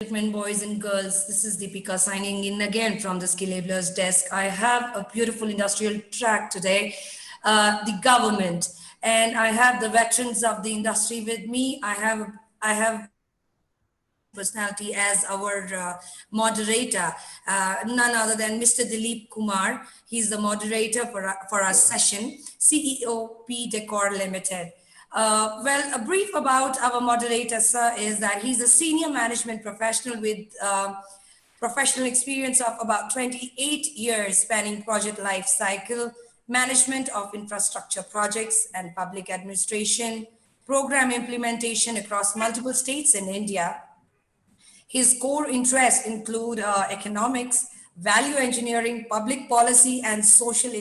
Gentlemen, boys and girls, this is Deepika signing in again from the Skill Enablers desk. I have a beautiful industrial track today, the government, and I have the veterans of the industry with me. I have personality as our moderator, none other than Mr. Dilip Kumar. He's the moderator for our session, CEO P Decor Limited. Well, a brief about our moderator, sir, is that he's a senior management professional with professional experience of about 28 years spanning project life cycle, management of infrastructure projects and public administration, program implementation across multiple states in India. His core interests include economics, value engineering, public policy, and social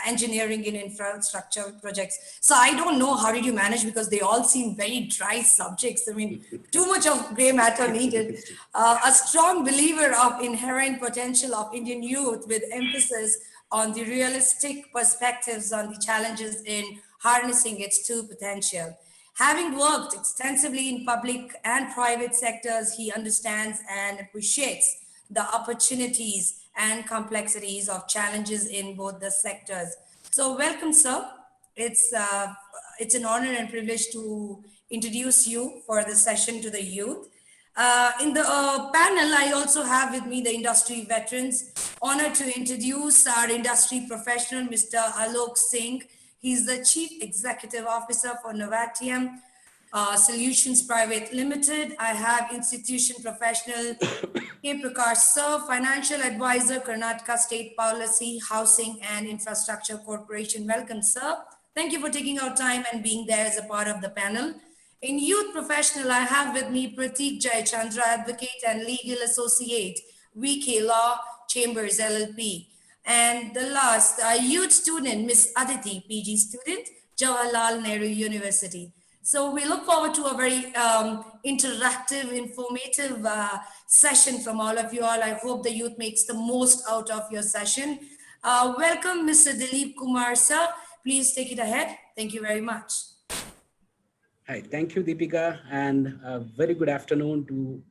engineering in infrastructure projects. So I don't know how did you manage because they all seem very dry subjects. I mean, too much of gray matter needed. A strong believer of inherent potential of Indian youth with emphasis on the realistic perspectives on the challenges in harnessing its true potential. Having worked extensively in public and private sectors, he understands and appreciates the opportunities and complexities of challenges in both the sectors. So, welcome, sir. It's an honor and privilege to introduce you for the session to the youth. In the panel, I also have with me the industry veterans. Honored to introduce our industry professional, Mr. Alok Singh. He's the Chief Executive Officer for Novatium Solutions Private Limited. I have institution professional K. Prakash Sir, Financial Advisor, Karnataka State Policy, Housing and Infrastructure Corporation. Welcome, sir. Thank you for taking our time and being there as a part of the panel. In Youth Professional, I have with me Pratik Jayachandra, Advocate and Legal Associate, VK Law Chambers LLP. And the last, youth student, Miss Aditi, PG student, Jawaharlal Nehru University. So we look forward to a very interactive, informative session from all of you all. I hope the youth makes the most out of your session. Welcome, Mr. Dilip Kumar, sir. Please take it ahead. Thank you very much. Hi, thank you, Deepika, and a very good afternoon to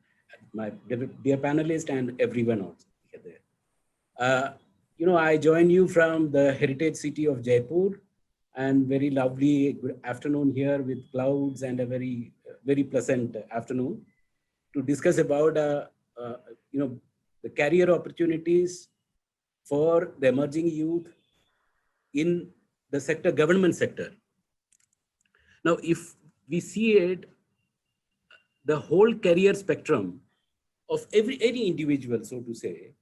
my dear panelists and everyone else here. I join you from the heritage city of Jaipur, and very lovely good afternoon here with clouds and a very, very pleasant afternoon to discuss about, the career opportunities for the emerging youth in the sector, government sector. Now, if we see it, the whole career spectrum of any individual, so to say,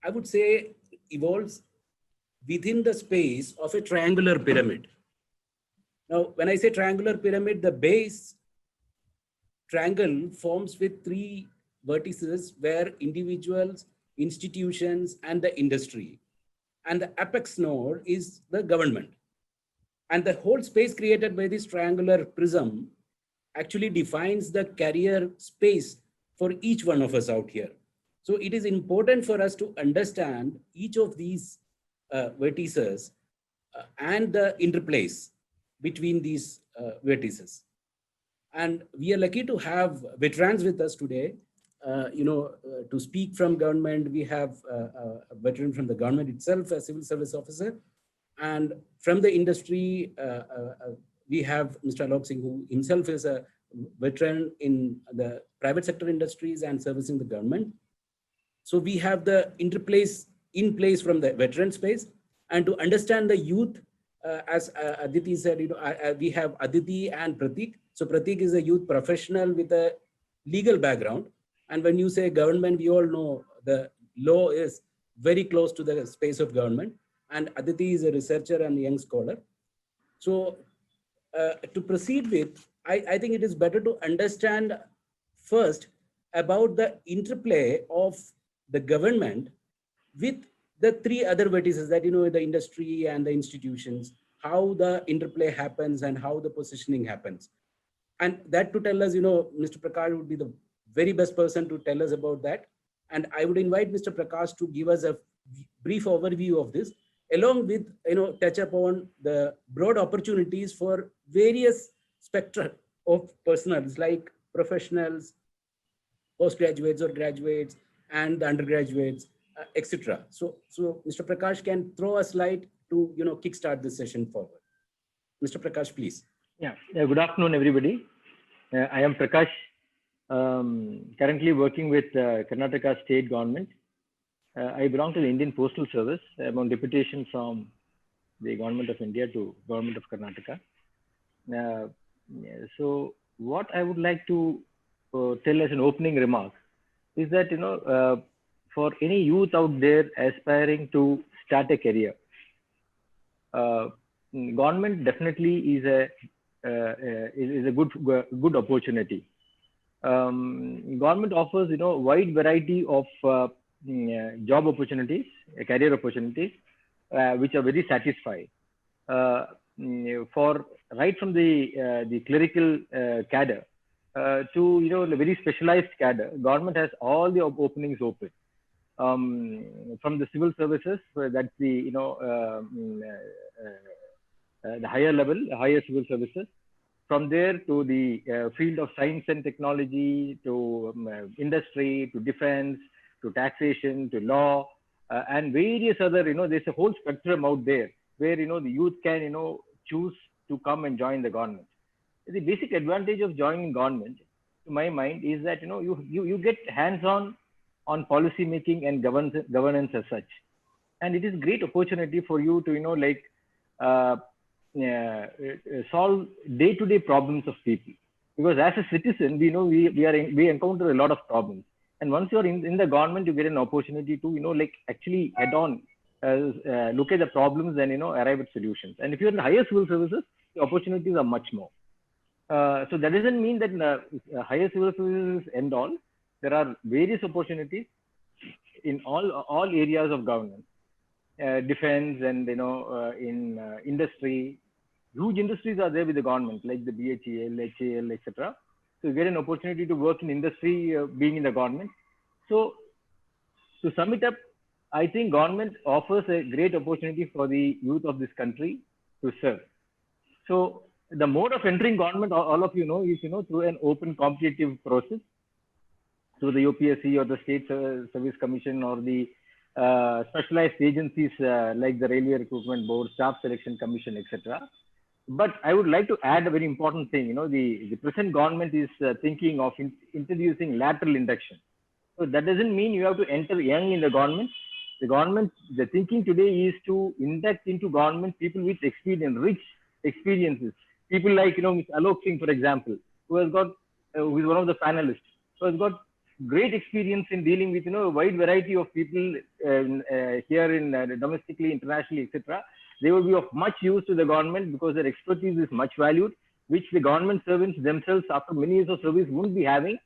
I would say evolves within the space of a triangular pyramid. Now, when I say triangular pyramid, the base triangle forms with three vertices where individuals, institutions, and the industry. And the apex node is the government. And the whole space created by this triangular prism actually defines the career space for each one of us out here. So it is important for us to understand each of these vertices and the interplays between these vertices. And we are lucky to have veterans with us today. To speak from government, we have a veteran from the government itself, a civil service officer. And from the industry, we have Mr. Alok Singh, who himself is a veteran in the private sector industries and servicing the government. So we have the interplays in place from the veteran space. And to understand the youth, as Aditi said, we have Aditi and Pratik. So Pratik is a youth professional with a legal background. And when you say government, we all know the law is very close to the space of government. And Aditi is a researcher and a young scholar. So to proceed with, I think it is better to understand first about the interplay of the government with the three other vertices that, the industry and the institutions, how the interplay happens and how the positioning happens. And that to tell us, Mr. Prakash would be the very best person to tell us about that. And I would invite Mr. Prakash to give us a brief overview of this, along with, touch upon the broad opportunities for various spectra of personals like professionals, postgraduates or graduates and the undergraduates, etc. So Mr. Prakash can throw us light to kickstart this session forward. Mr. Prakash, please. Yeah. Good afternoon, everybody. I am Prakash, currently working with Karnataka state government. I belong to the Indian Postal Service. I'm on deputation from the government of India to government of Karnataka. So what I would like to tell as an opening remark is that, for any youth out there aspiring to start a career, government definitely is a good opportunity. Government offers wide variety of job opportunities, career opportunities, which are very satisfying. For right from the clerical cadre to the very specialized cadre, government has all the openings open. From the civil services, that's the the higher level, higher civil services. From there to the field of science and technology, to industry, to defense, to taxation, to law, and various other, there's a whole spectrum out there where, the youth can, choose to come and join the government. The basic advantage of joining government, to my mind, is that, you get hands-on on policy making and governance as such. And it is great opportunity for you to, solve day-to-day problems of people, because as a citizen we encounter a lot of problems, and once you're in the government, you get an opportunity to actually head on look at the problems and arrive at solutions. And if you're in higher civil services, the opportunities are much more. So that doesn't mean that higher civil services end all. There are various opportunities in all areas of governance, defense, and in industry. Huge industries are there with the government, like the BHEL, HAL, etc. So you get an opportunity to work in industry, being in the government. So to sum it up, I think government offers a great opportunity for the youth of this country to serve. So the mode of entering government, all of you know, is through an open competitive process, through the UPSC or the State Service Commission or the specialized agencies like the Railway Recruitment Board, Staff Selection Commission, etc. But I would like to add a very important thing. The present government is thinking of introducing lateral induction. So that doesn't mean you have to enter young in the government. The thinking today is to induct into government people with experience, rich experiences. People like, Mr. Alok Singh, for example, who is one of the panelists, who has got great experience in dealing with, a wide variety of people here in domestically, internationally, etc. They will be of much use to the government because their expertise is much valued, which the government servants themselves, after many years of service, won't be having.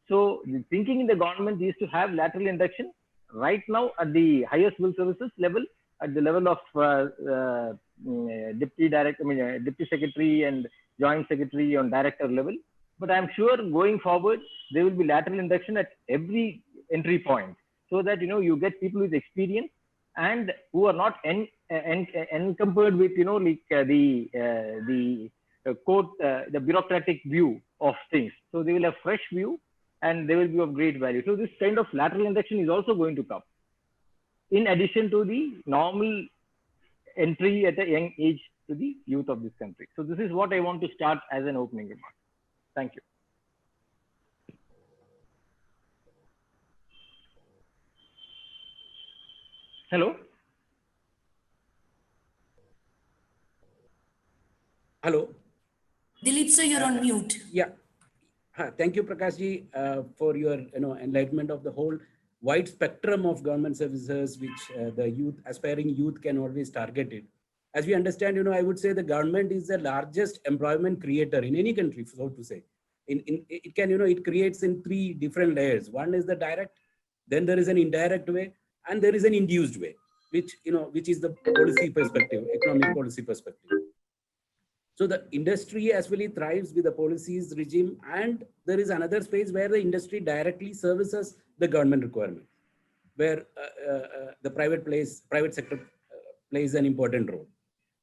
So the thinking in the government is to have lateral induction right now at the highest civil services level, at the level of deputy secretary and joint secretary on director level. But I'm sure going forward, there will be lateral induction at every entry point, so that, you get people with experience and who are not encumbered with, the bureaucratic view of things. So they will have fresh view and they will be of great value. So this kind of lateral induction is also going to come, in addition to the normal entry at a young age to the youth of this country. So this is what I want to start as an opening remark. Thank you. Hello. Hello. Dilip sir, you're on mute. Yeah. Thank you, Prakash ji, for your enlightenment of the whole wide spectrum of government services which the aspiring youth can always target it. As we understand, I would say the government is the largest employment creator in any country, so to say. It creates in three different layers. One is the direct, then there is an indirect way, and there is an induced way, which is the policy perspective, economic policy perspective. So the industry as well thrives with the policies regime, and there is another space where the industry directly services the government requirement, where the private sector plays an important role.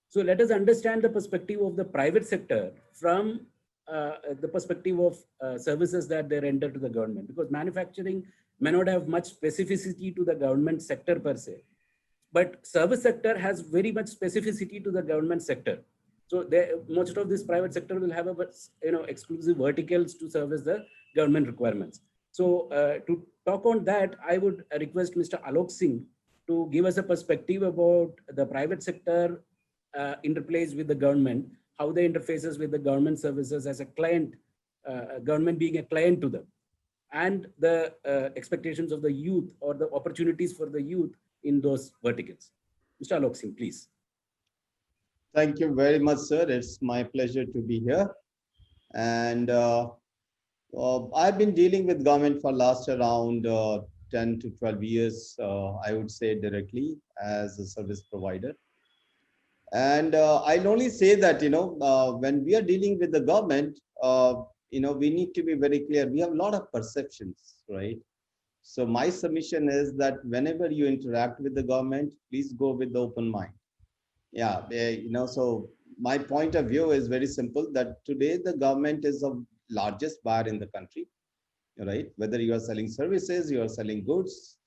So let us understand the perspective of the private sector from the perspective of services that they render to the government, because manufacturing may not have much specificity to the government sector per se, but service sector has very much specificity to the government sector. So most of this private sector will have exclusive verticals to service the government requirements. So to talk on that, I would request Mr. Alok Singh to give us a perspective about the private sector interplays with the government, how they interfaces with the government services as a client, government being a client to them, and the expectations of the youth or the opportunities for the youth in those verticals. Mr. Alok Singh, please. Thank you very much, sir. It's my pleasure to be here. And I've been dealing with government for last around 10 to 12 years, I would say directly as a service provider. And I'll only say that, when we are dealing with the government, we need to be very clear. We have a lot of perceptions, right? So my submission is that whenever you interact with the government, please go with the open mind. Yeah, so my point of view is very simple, that today the government is the largest buyer in the country, right? Whether you are selling services, you are selling goods,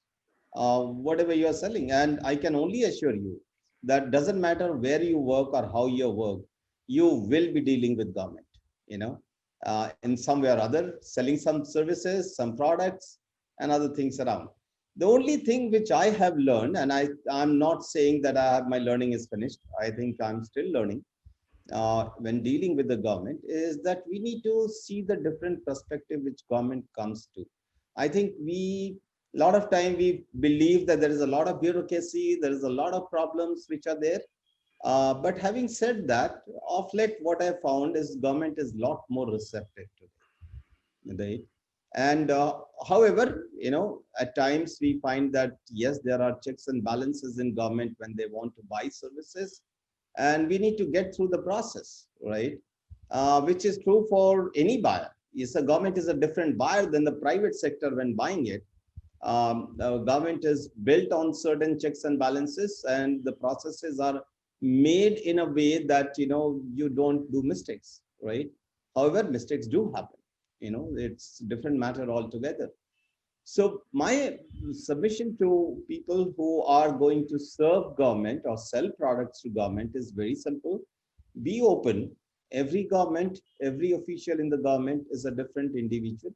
whatever you are selling. And I can only assure you that doesn't matter where you work or how you work, you will be dealing with government, in some way or other, selling some services, some products and other things around. The only thing which I have learned, and I'm not saying that my learning is finished. I think I'm still learning when dealing with the government, is that we need to see the different perspective which government comes to. I think a lot of time we believe that there is a lot of bureaucracy, there is a lot of problems which are there. But having said that, of late, what I found is government is a lot more receptive today. Right? And however, at times we find that, yes, there are checks and balances in government when they want to buy services, and we need to get through the process, right? Which is true for any buyer. Yes, the government is a different buyer than the private sector when buying it. The government is built on certain checks and balances, and the processes are made in a way that, you don't do mistakes, right? However, mistakes do happen. It's a different matter altogether. So my submission to people who are going to serve government or sell products to government is very simple. Be open. Every government, every official in the government is a different individual,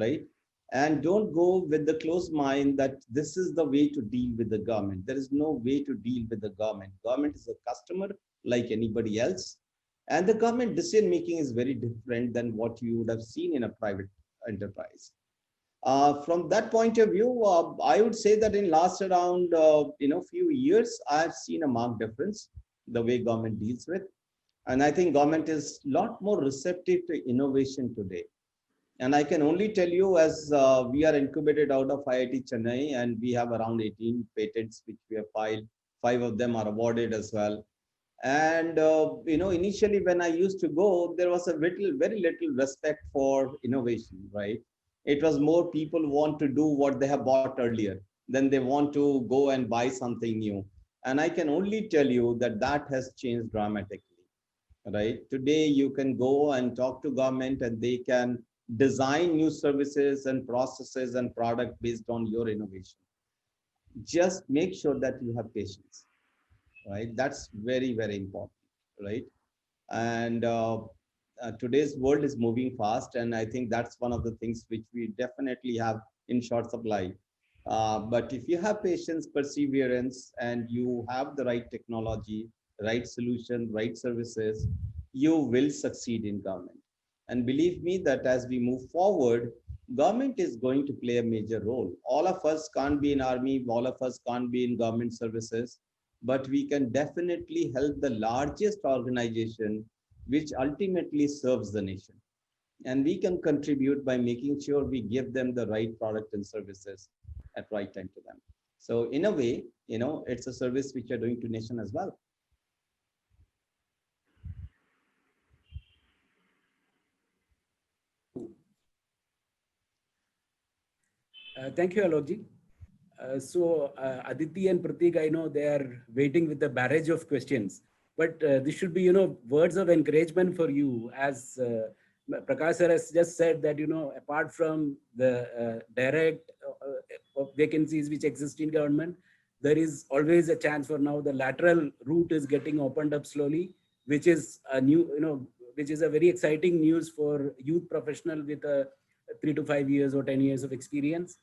right? And don't go with the closed mind that this is the way to deal with the government. There is no way to deal with the government. Government is a customer like anybody else. And the government decision making is very different than what you would have seen in a private enterprise. From that point of view, I would say that in last around few years, I've seen a marked difference the way government deals with. And I think government is a lot more receptive to innovation today. And I can only tell you, as we are incubated out of IIT Chennai, and we have around 18 patents which we have filed. 5 of them are awarded as well. And initially when I used to go, there was very little respect for innovation, right? It was more people want to do what they have bought earlier, then they want to go and buy something new. And I can only tell you that that has changed dramatically, right? Today you can go and talk to government, and they can design new services and processes and product based on your innovation. Just make sure that you have patience, right? That's very, very important, right? And today's world is moving fast, and I think that's one of the things which we definitely have in short supply. But if you have patience, perseverance, and you have the right technology, right solution, right services, you will succeed in government. And believe me that as we move forward, government is going to play a major role. All of us can't be in army, all of us can't be in government services, but we can definitely help the largest organization which ultimately serves the nation. And we can contribute by making sure we give them the right product and services at right time to them. So in a way, it's a service which you're doing to nation as well. Thank you, Alokji. So Aditi and Pratik, I know they are waiting with the barrage of questions, but this should be, words of encouragement for you as Prakash sir has just said that, apart from the direct vacancies which exist in government, there is always a chance for now the lateral route is getting opened up slowly, which is a new, which is a very exciting news for youth professional with a 3 to 5 years or 10 years of experience.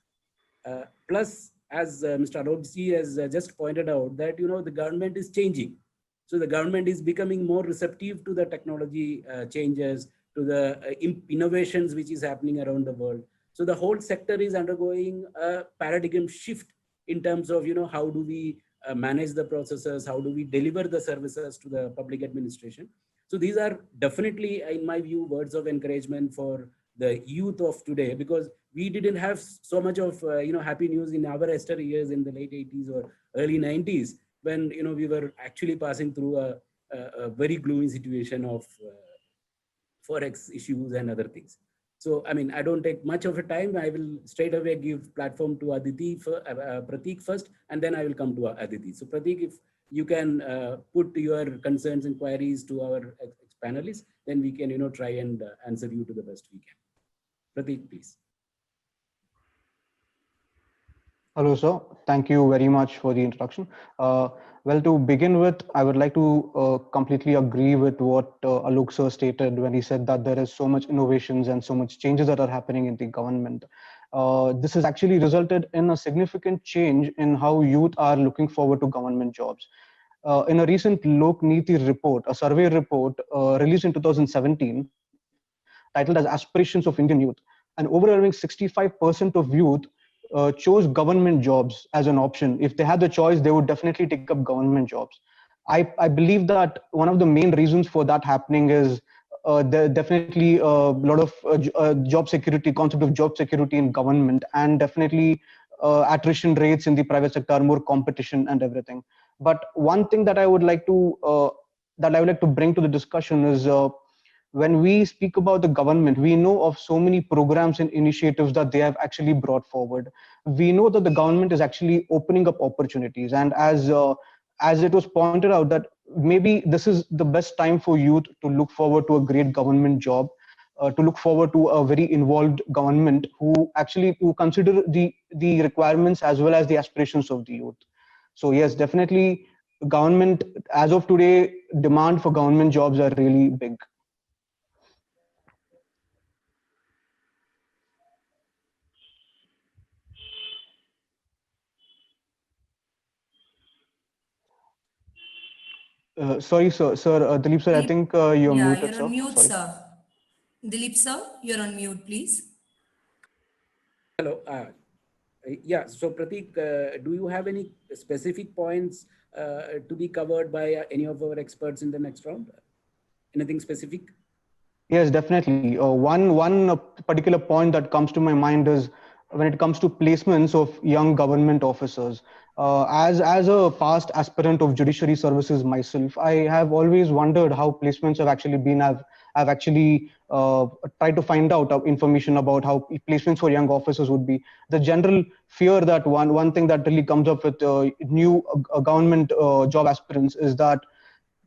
Plus, as Mr. Alokji has just pointed out, that the government is changing. So the government is becoming more receptive to the technology changes, to the innovations which is happening around the world. So the whole sector is undergoing a paradigm shift in terms of how do we manage the processes, how do we deliver the services to the public administration. So these are definitely, in my view, words of encouragement for the youth of today, because we didn't have so much of happy news in our Esther years in the late 80s or early 90s, when we were actually passing through a very gloomy situation of forex issues and other things. So I mean, I don't take much of a time. I will straight away give platform to Aditi for Prateek first, and then I will come to Aditi. So Prateek, if you can put your concerns and queries to our panelists, then we can try and answer you to the best we can. Prateek, please. Hello, sir. Thank you very much for the introduction. Well, to begin with, I would like to completely agree with what Alok sir stated when he said that there is so much innovations and so much changes that are happening in the government. This has actually resulted in a significant change in how youth are looking forward to government jobs. In a recent Lok Niti report, a survey report released in 2017, titled as Aspirations of Indian Youth, an overwhelming 65% of youth chose government jobs as an option. If they had the choice, they would definitely take up government jobs. I believe that one of the main reasons for that happening is there definitely a lot of job security, concept of job security in government, and definitely attrition rates in the private sector, more competition and everything. But one thing that I would like to bring to the discussion is when we speak about the government, we know of so many programs and initiatives that they have actually brought forward. We know that the government is actually opening up opportunities, and as it was pointed out, that maybe this is the best time for youth to look forward to a great government job, to look forward to a very involved government who consider the requirements as well as the aspirations of the youth. So yes, definitely, government as of today, demand for government jobs are really big. Sorry, sir. Dilip sir, I think you're Yeah, muted, you're on sir. mute, Sorry. sir. Dilip sir, you're on mute, please. Hello. Yeah. So Prateek, do you have any specific points to be covered by any of our experts in the next round? Anything specific? Yes, definitely. One particular point that comes to my mind is when it comes to placements of young government officers. As a past aspirant of judiciary services myself, I have always wondered how placements have actually been. I've actually tried to find out information about how placements for young officers would be. The general fear that one thing that really comes up with new government job aspirants is that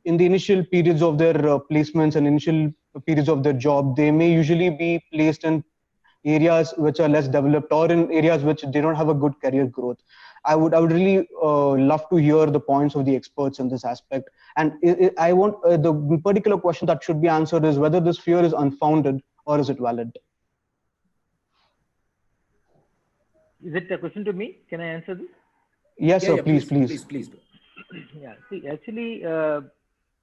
in the initial periods of their placements and initial periods of their job, they may usually be placed in areas which are less developed or in areas which they don't have a good career growth. I would really love to hear the points of the experts in this aspect. And I want the particular question that should be answered is whether this fear is unfounded or is it valid? Is it a question to me? Can I answer this? Yes, Yeah, sir. yeah, Please. please do. Yeah. See, actually,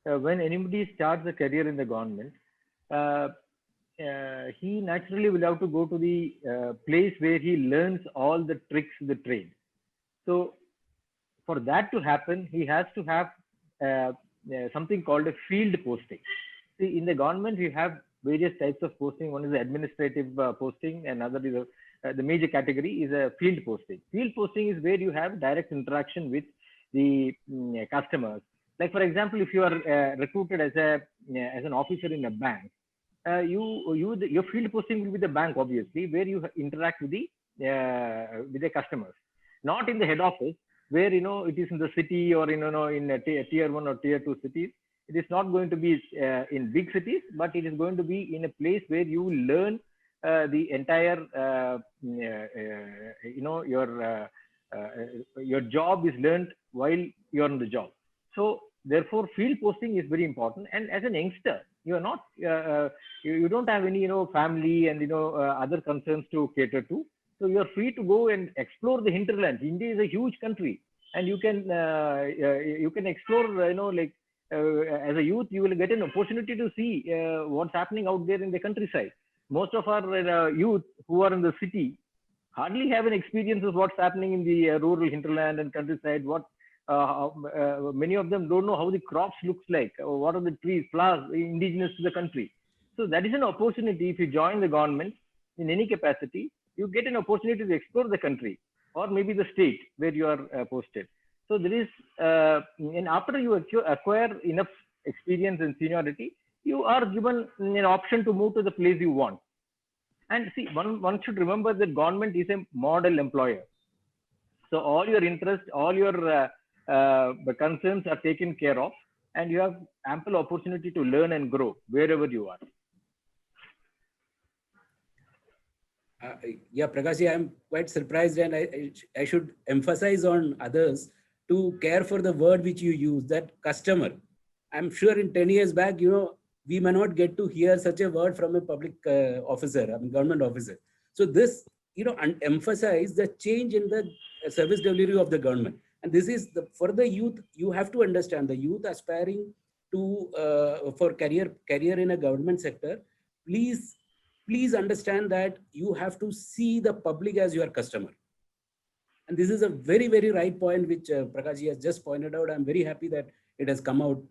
when anybody starts a career in the government, he naturally will have to go to the place where he learns all the tricks of the trade. So for that to happen, he has to have something called a field posting. See, in the government, you have various types of posting. One is the administrative posting, and another is the major category is a field posting. Field posting is where you have direct interaction with the customers. Like for example, if you are recruited as an officer in a bank, your field posting will be the bank, obviously, where you interact with the customers, not in the head office, where it is in the city or in a tier 1 or tier 2 cities. It is not going to be in big cities, but it is going to be in a place where you learn the entire, your job is learned while you're on the job. So therefore, field posting is very important. And as an youngster, you are not, you don't have any, family and, other concerns to cater to. So you are free to go and explore the hinterlands. India is a huge country, and you can explore, as a youth, you will get an opportunity to see what's happening out there in the countryside. Most of our youth who are in the city hardly have an experience of what's happening in the rural hinterland and countryside. Many of them don't know how the crops looks like, or what are the trees, flowers indigenous to the country. So that is an opportunity. If you join the government in any capacity, you get an opportunity to explore the country or maybe the state where you are posted. So there is, and after you acquire enough experience and seniority, you are given an option to move to the place you want. And see, one should remember that government is a model employer. So all your interests, all your concerns are taken care of, and you have ample opportunity to learn and grow wherever you are. Yeah, Prakash, I'm quite surprised, and I should emphasize on others to care for the word which you use, that customer. I'm sure in 10 years back, we may not get to hear such a word from a public officer, government officer. So this, emphasize the change in the service delivery of the government. And this is for the youth. You have to understand, the youth aspiring to for career in a government sector. Please understand that you have to see the public as your customer. And this is a very, very right point which Prakash has just pointed out. I'm very happy that it has come out,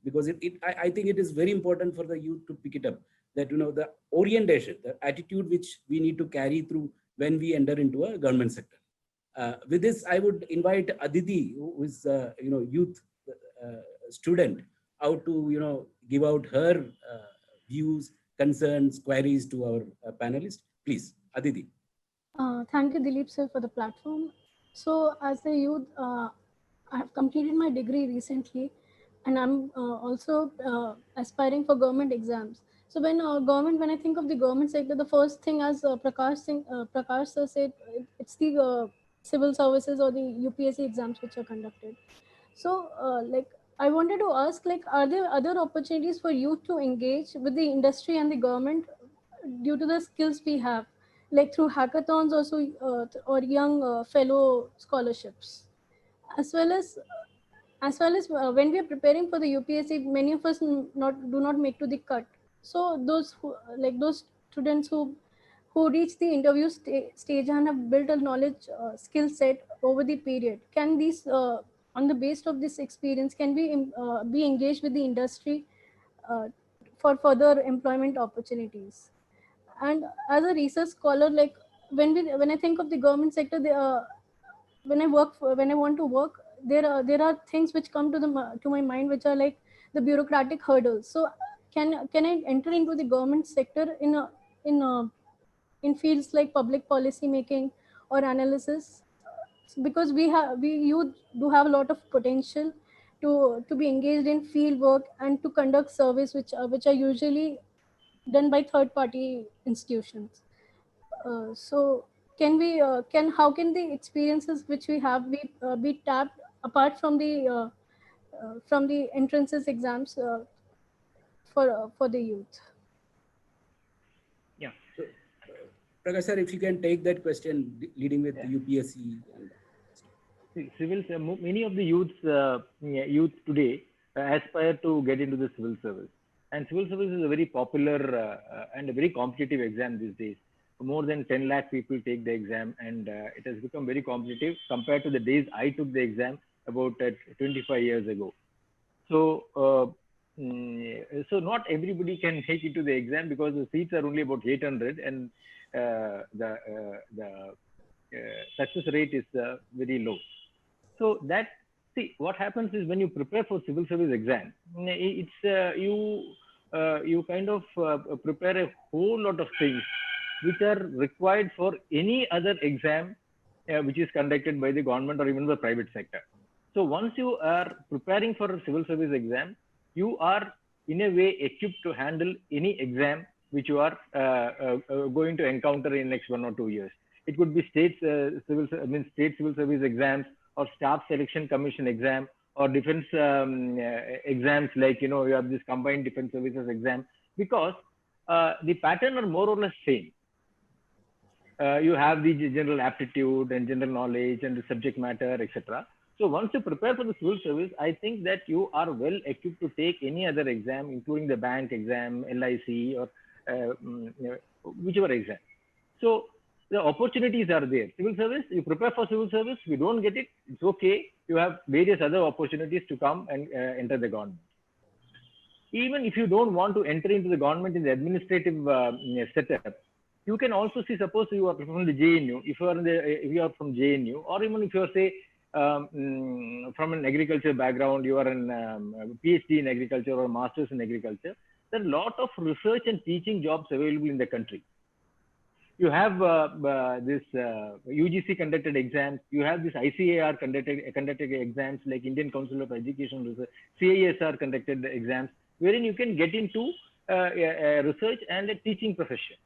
because I think it is very important for the youth to pick it up, that, the orientation, the attitude which we need to carry through when we enter into a government sector. With this, I would invite Aditi, who is, youth student, out to, give out her views, concerns, queries to our panelists. Please, Aditi. Thank you, Dilip sir, for the platform. So as a youth, I have completed my degree recently, and I'm also aspiring for government exams. So when I think of the government sector, the first thing, as Prakash sir said, it's the civil services or the UPSC exams which are conducted. So I wanted to ask, are there other opportunities for youth to engage with the industry and the government due to the skills we have, like through hackathons also, or young fellow scholarships, as well as when we are preparing for the UPSC, many of us do not make to the cut. So those students who reach the interview stage and have built a knowledge skill set over the period, can these on the basis of this experience, can we be engaged with the industry for further employment opportunities? And as a research scholar, when I think of the government sector, when I want to work, there are things which come to my mind, which are like the bureaucratic hurdles. So can I enter into the government sector in fields like public policy making or analysis? Because we youth do have a lot of potential to be engaged in field work and to conduct surveys which are usually done by third party institutions. So how can the experiences which we have be tapped apart from the entrances exams for the youth? Yeah. So, Prakash sir, if you can take that question, leading with UPSC. Many of the youth today aspire to get into the civil service. And civil service is a very popular and a very competitive exam these days. More than 10 lakh people take the exam, and it has become very competitive compared to the days I took the exam about 25 years ago. So, so not everybody can make it to the exam because the seats are only about 800, and the success rate is very low. So see, what happens is when you prepare for civil service exam, it's you kind of prepare a whole lot of things which are required for any other exam which is conducted by the government or even the private sector. So once you are preparing for a civil service exam, you are in a way equipped to handle any exam which you are going to encounter in next 1 or 2 years. It could be state state civil service exams, or staff selection commission exam, or defense exams, like you have this combined defense services exam, because the pattern are more or less same. You have the general aptitude and general knowledge and the subject matter, etc. So once you prepare for the civil service, I think that you are well equipped to take any other exam, including the bank exam, LIC, or whichever exam. So the opportunities are there. Civil service, you prepare for civil service, we don't get it, it's okay. You have various other opportunities to come and enter the government. Even if you don't want to enter into the government in the administrative setup, you can also see, suppose you are from the JNU, if you are from JNU, or even if you are, say, from an agriculture background, you are in PhD in agriculture or masters in agriculture, there are a lot of research and teaching jobs available in the country. You have this UGC conducted exams, you have this ICAR conducted exams, like Indian Council of Education Research, CISR conducted exams, wherein you can get into research and a teaching profession.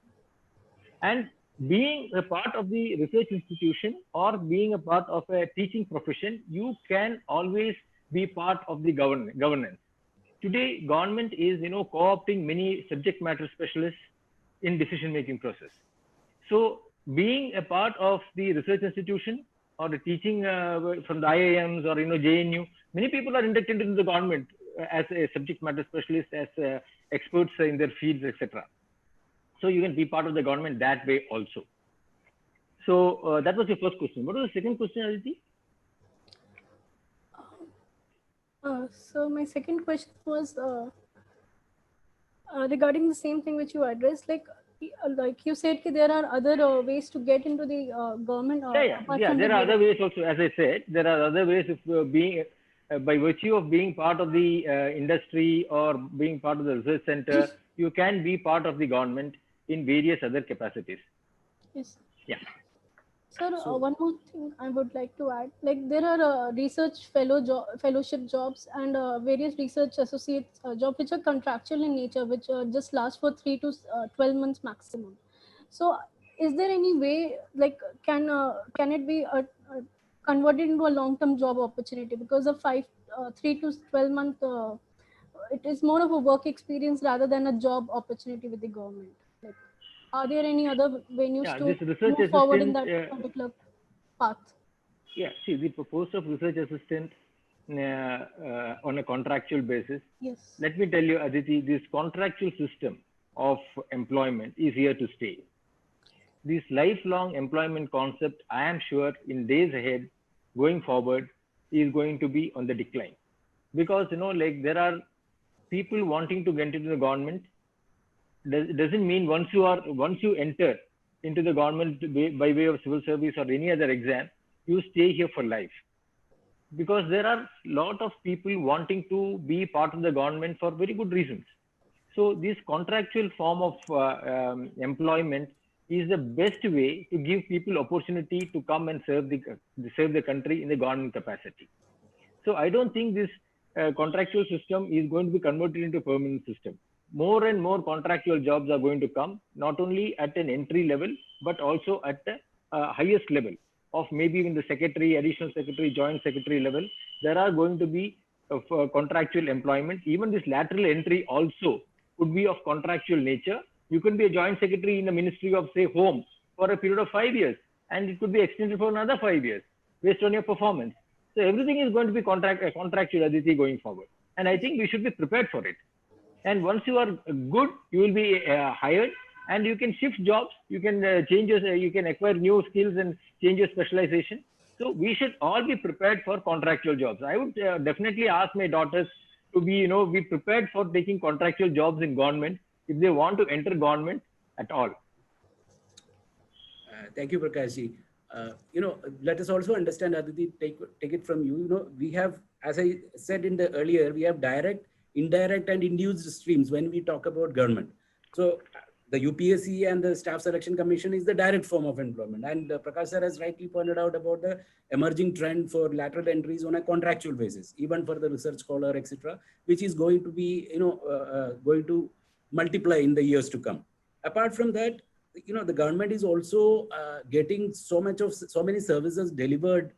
And being a part of the research institution or being a part of a teaching profession, you can always be part of the governance. Today, government is co-opting many subject matter specialists in decision-making process. So being a part of the research institution or the teaching from the IIMs or JNU, many people are inducted into the government as a subject matter specialist, as experts in their fields, etc. So you can be part of the government that way also. So that was your first question. What was the second question, Aditi? So my second question was regarding the same thing which you addressed, like you said, there are other ways to get into the government. Yeah. There are other ways also. As I said, there are other ways of being, by virtue of being part of the industry or being part of the research center, you can be part of the government in various other capacities. Yes. Yeah. Sir, one more thing I would like to add, like there are research fellowship jobs and various research associate jobs which are contractual in nature, which just last for 3 to 12 months maximum. So is there any way, like can it be converted into a long-term job opportunity? Because of 3 to 12 month, it is more of a work experience rather than a job opportunity with the government. Like, are there any other venues to move forward in that particular path? Yeah, see, the post of research assistant on a contractual basis. Yes. Let me tell you, Aditi, this contractual system of employment is here to stay. This lifelong employment concept, I am sure in days ahead, going forward, is going to be on the decline. Because, like there are people wanting to get into the government. Doesn't mean once you enter into the government by way of civil service or any other exam, you stay here for life. Because there are a lot of people wanting to be part of the government for very good reasons. So this contractual form of employment is the best way to give people opportunity to come and serve the country in the government capacity. So I don't think this contractual system is going to be converted into a permanent system. More and more contractual jobs are going to come, not only at an entry level, but also at the highest level of maybe even the secretary, additional secretary, joint secretary level. There are going to be contractual employment. Even this lateral entry also could be of contractual nature. You could be a joint secretary in the Ministry of, say, Home for a period of 5 years, and it could be extended for another 5 years based on your performance. So everything is going to be contractual, Aditi, going forward. And I think we should be prepared for it. And once you are good, you will be hired, and you can shift jobs. You can change you can acquire new skills and change your specialization. So we should all be prepared for contractual jobs. I would definitely ask my daughters to be prepared for taking contractual jobs in government if they want to enter government at all. Thank you, Prakashji. Let us also understand, Aditi, take it from you. We have, as I said earlier, we have direct, indirect, and induced streams when we talk about government. So the UPSC and the Staff Selection Commission is the direct form of employment. And Prakash sir has rightly pointed out about the emerging trend for lateral entries on a contractual basis, even for the research scholar, etc., which is going to be, going to multiply in the years to come. Apart from that, the government is also getting so many services delivered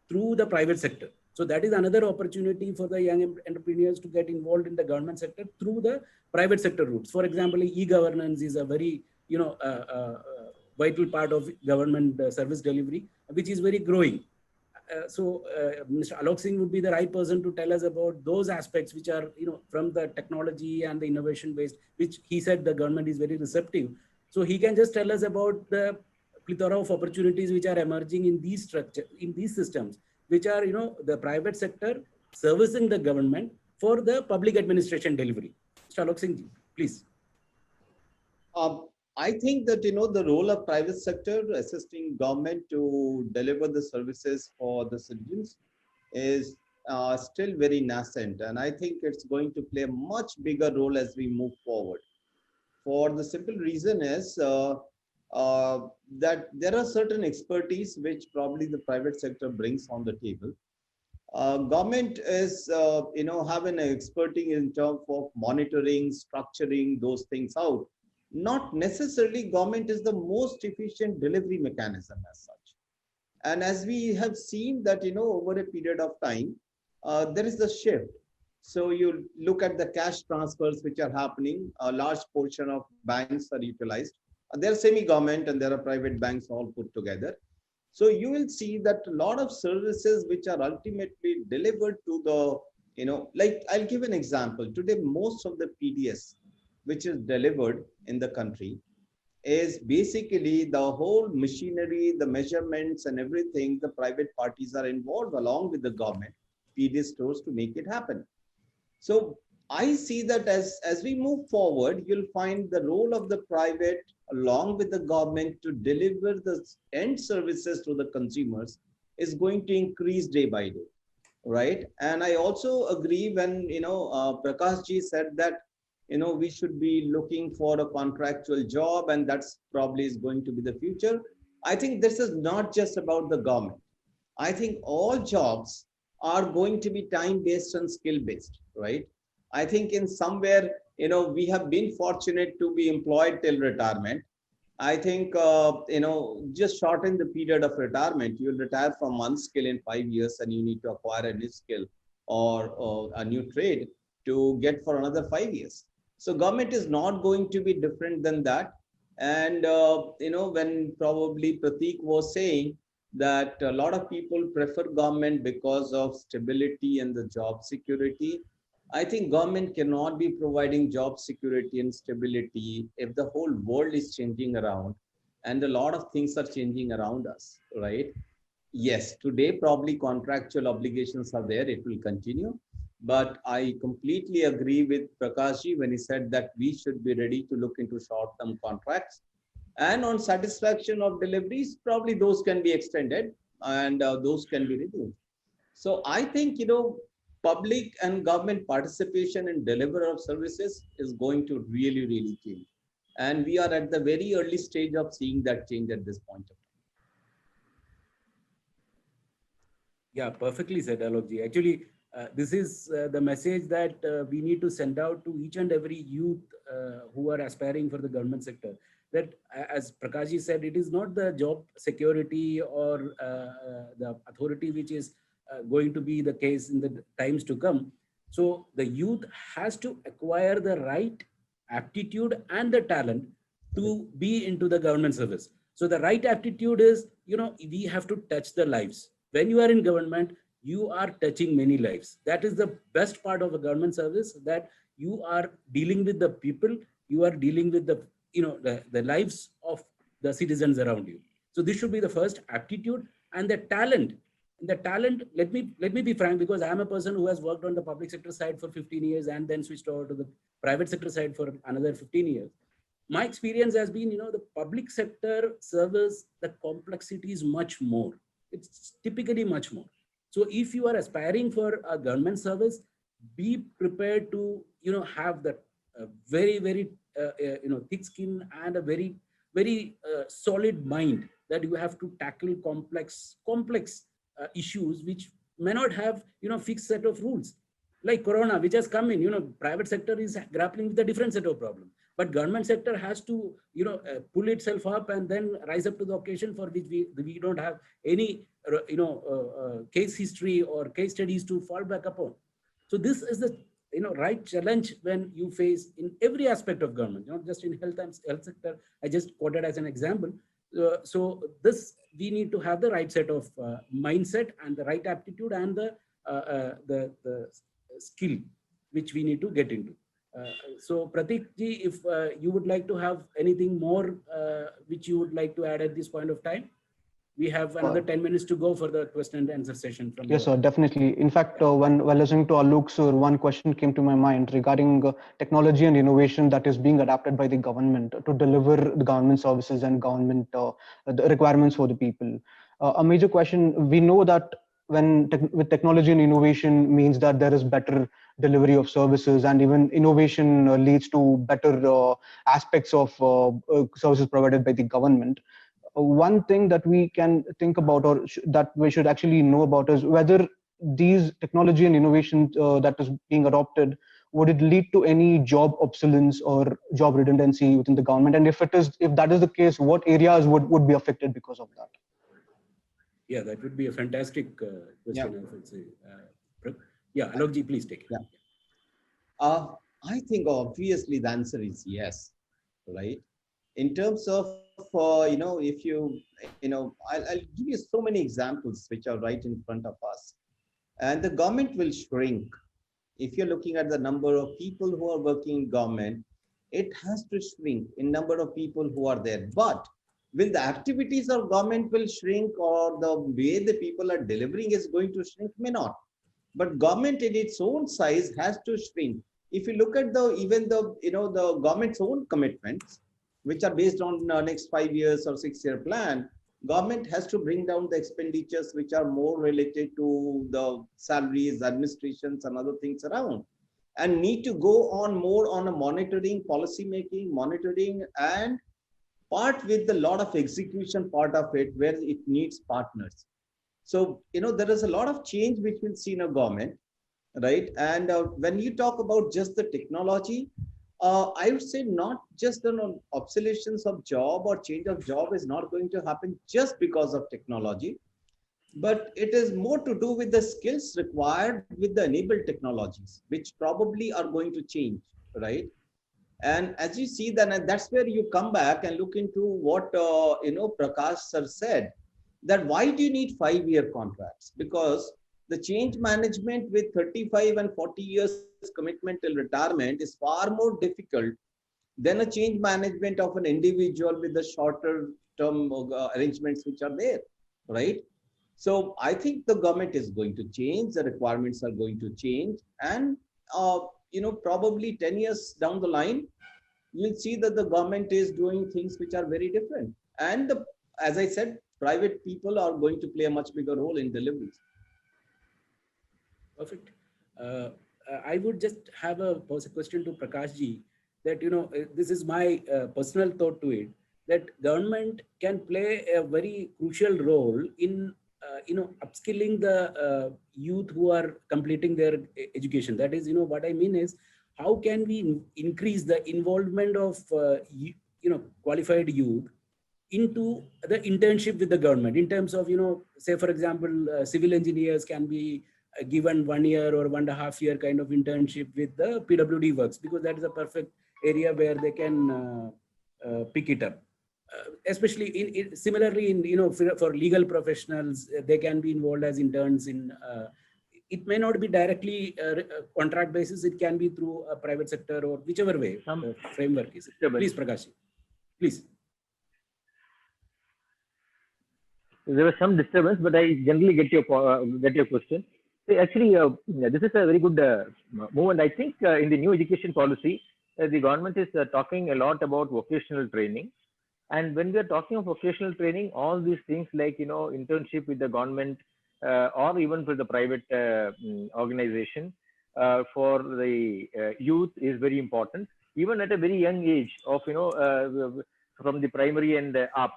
through the private sector. So that is another opportunity for the young entrepreneurs to get involved in the government sector through the private sector routes. For example, e-governance is a very, vital part of government service delivery, which is very growing. So Mr. Alok Singh would be the right person to tell us about those aspects which are, from the technology and the innovation based, which he said the government is very receptive. So he can just tell us about the plethora of opportunities which are emerging in these structures, in these systems, which are, the private sector servicing the government for the public administration delivery. Mr. Alok Singh ji, please. I think that, the role of private sector assisting government to deliver the services for the citizens is still very nascent. And I think it's going to play a much bigger role as we move forward. For the simple reason is that there are certain expertise which probably the private sector brings on the table. Government is, having an expertise in terms of monitoring, structuring those things out. Not necessarily government is the most efficient delivery mechanism as such. And as we have seen that, over a period of time, there is a shift. So you look at the cash transfers which are happening, a large portion of banks are utilized. They're semi-government and there are private banks all put together. So you will see that a lot of services which are ultimately delivered to the, like I'll give an example. Today, most of the PDS which is delivered in the country is basically the whole machinery, the measurements and everything, the private parties are involved along with the government PDS stores to make it happen. So I see that as we move forward, you'll find the role of the private along with the government to deliver the end services to the consumers is going to increase day by day, right? And I also agree when, Prakash ji said that, we should be looking for a contractual job and that's probably is going to be the future. I think this is not just about the government. I think all jobs are going to be time-based and skill-based, right? I think in somewhere, we have been fortunate to be employed till retirement. I think, just shorten the period of retirement. You'll retire from one skill in 5 years and you need to acquire a new skill or a new trade to get for another 5 years. So government is not going to be different than that. And, when probably Prateek was saying that a lot of people prefer government because of stability and the job security, I think government cannot be providing job security and stability if the whole world is changing around and a lot of things are changing around us, right? Yes, today probably contractual obligations are there, it will continue. But I completely agree with Prakash ji when he said that we should be ready to look into short-term contracts. And on satisfaction of deliveries, probably those can be extended and those can be reduced. So I think, public and government participation in delivery of services is going to really, really change. And we are at the very early stage of seeing that change at this point of time. Yeah, perfectly said, Alokji. Actually, this is the message that we need to send out to each and every youth who are aspiring for the government sector. That, as Prakashji said, it is not the job security or the authority which is going to be the case in the times to come. So the youth has to acquire the right aptitude and the talent to be into the government service. So the right aptitude is, we have to touch the lives. When you are in government, you are touching many lives. That is the best part of a government service, that you are dealing with the people, you are dealing with the, the lives of the citizens around you. So this should be the first aptitude. And the talent, let me be frank, because I am a person who has worked on the public sector side for 15 years and then switched over to the private sector side for another 15 years. My experience has been, the public sector service, the complexity is much more. It's typically much more. So if you are aspiring for a government service, be prepared to, have that very, very thick skin and a very, very solid mind that you have to tackle complex issues which may not have, fixed set of rules. Like Corona, which has come in, private sector is grappling with a different set of problems. But government sector has to, pull itself up and then rise up to the occasion, for which we don't have any, case history or case studies to fall back upon. So this is the, right challenge when you face in every aspect of government, not just in health sector. I just quoted as an example. So this, we need to have the right set of mindset and the right aptitude and the skill which we need to get into. So Pratik ji, if you would like to have anything more which you would like to add at this point of time, we have another 10 minutes to go for the question and answer session. From Yes, sir, definitely. In fact, when while listening to Alok sir, one question came to my mind regarding technology and innovation that is being adapted by the government to deliver the government services and government the requirements for the people. A major question, we know that with technology and innovation means that there is better delivery of services, and even innovation leads to better aspects of services provided by the government. One thing that we can think about, or that we should actually know about, is whether these technology and innovation that is being adopted, would it lead to any job obsolescence or job redundancy within the government? And if that is the case, what areas would be affected because of that? Yeah, that would be a fantastic question, Yeah. I would say. Yeah, Alokji, please take it. Yeah. I think obviously the answer is yes, right? In terms of, if I'll give you so many examples which are right in front of us. And the government will shrink. If you're looking at the number of people who are working in government, it has to shrink in number of people who are there. But will the activities of government will shrink, or the way the people are delivering is going to shrink? May not. But government in its own size has to shrink. If you look at the government's own commitments, which are based on next 5 years or 6-year plan, government has to bring down the expenditures which are more related to the salaries, administrations, and other things around, and need to go on more on a monitoring, policy making, monitoring, and part with a lot of execution part of it, where it needs partners. So, there is a lot of change which we'll see in a government, right? And when you talk about just the technology, I would say not just an obsolescence of job or change of job is not going to happen just because of technology, but it is more to do with the skills required with the enabled technologies, which probably are going to change, right? And as you see, then that's where you come back and look into what Prakash sir said, that why do you need 5-year contracts? Because the change management with 35 and 40 years commitment till retirement is far more difficult than a change management of an individual with the shorter term arrangements which are there, right? So I think the government is going to change, the requirements are going to change, and probably 10 years down the line, you'll see that the government is doing things which are very different. And as I said, private people are going to play a much bigger role in deliveries. Perfect. I would just have a question to Prakash ji, that, this is my personal thought to it, that government can play a very crucial role in, upskilling the youth who are completing their education. That is, what I mean is, how can we increase the involvement of, qualified youth into the internship with the government, in terms of, say, for example, civil engineers can be given 1 year or 1.5 year kind of internship with the PWD works, because that is a perfect area where they can pick it up. Especially similarly in, for legal professionals, they can be involved as interns in, it may not be directly contract basis, it can be through a private sector or whichever way the framework is. Please, Prakash, please. There was some disturbance, but I generally get your question. So actually, this is a very good move, and I think in the new education policy, the government is talking a lot about vocational training. And when we are talking of vocational training, all these things like internship with the government or even for the private organization for the youth is very important. even at a very young age of, from the primary and up,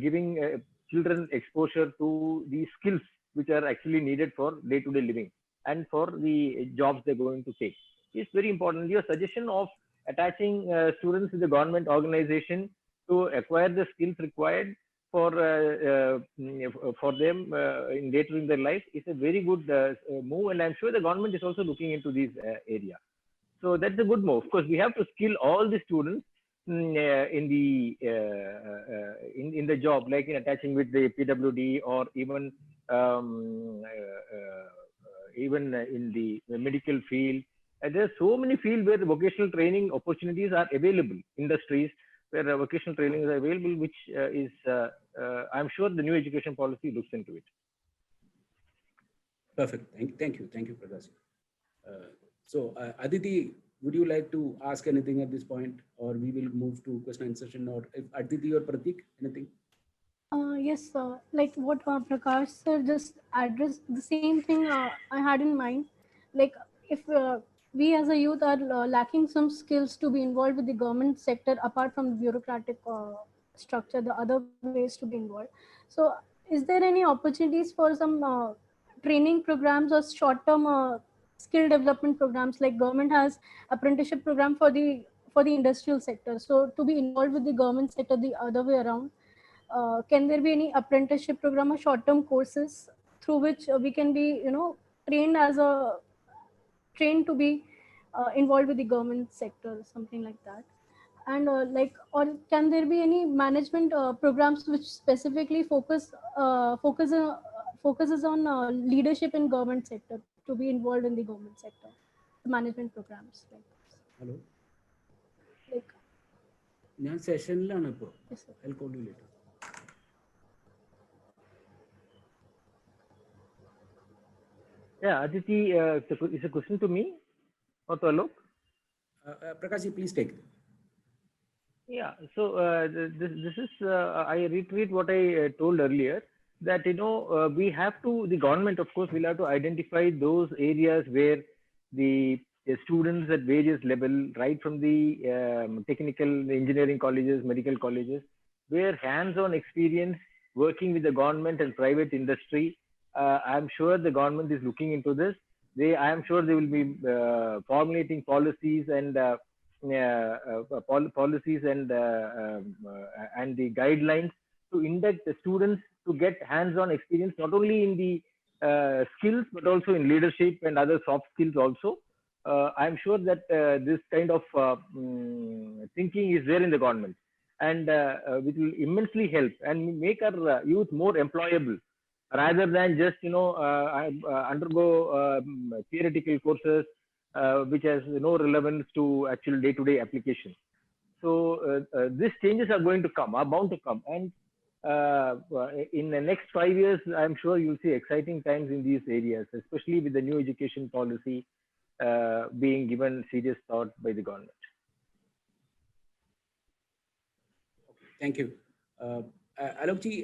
giving children exposure to the skills which are actually needed for day-to-day living and for the jobs they're going to take is very important. Your suggestion of attaching students with the government organization to acquire the skills required for them in later in their life is a very good move, and I'm sure the government is also looking into this area. So that's a good move. Of course, we have to skill all the students in the job, like in attaching with the PWD or even in the medical field. There are so many fields where the vocational training opportunities are available, industries where vocational training is available, which I'm sure the new education policy looks into it. Perfect. Thank you, Prakash. So Aditi, would you like to ask anything at this point, or we will move to question and answer session? Or if Aditi or Pratik, anything? Yes, sir. Like what Prakash sir just addressed, the same thing I had in mind. Like if we as a youth are lacking some skills to be involved with the government sector apart from the bureaucratic structure, the other ways to be involved. So is there any opportunities for some training programs or short-term skill development programs? Like government has apprenticeship program for the industrial sector. So to be involved with the government sector the other way around, can there be any apprenticeship program or short-term courses through which we can be, trained trained to be involved with the government sector, something like that? And or can there be any management programs which specifically focuses on leadership in government sector, to be involved in the government sector, the management programs like this? Hello. Like, ഞാൻ സെഷനിലാണ് ഇപ്പോൾ. yes, sir. I'll call you later. Yeah, Aditi, it's a question to me or to Alok? Prakash, please take it. Yeah, so this is, I reiterate what I told earlier, that, we have to, the government, of course, will have to identify those areas where the students at various level, right from the technical engineering colleges, medical colleges, where hands-on experience working with the government and private industry, I'm sure the government is looking into this. I am sure they will be formulating policies and policies and the guidelines to induct the students to get hands-on experience, not only in the skills, but also in leadership and other soft skills also. I'm sure that this kind of thinking is there in the government, and which will immensely help and make our youth more employable, rather than just, undergo theoretical courses which has no relevance to actual day-to-day application. So these changes are going to come, are bound to come, and in the next 5 years, I'm sure you'll see exciting times in these areas, especially with the new education policy being given serious thought by the government. Thank you. Alokji,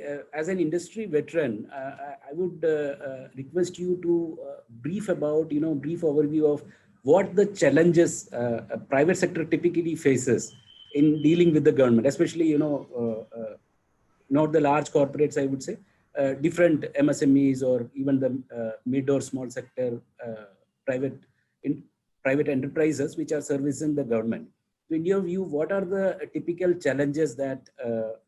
as an industry veteran, I would request you to brief overview of what the challenges a private sector typically faces in dealing with the government, especially, not the large corporates, I would say, different MSMEs or even the mid or small sector private enterprises which are servicing the government. So in your view, what are the typical challenges that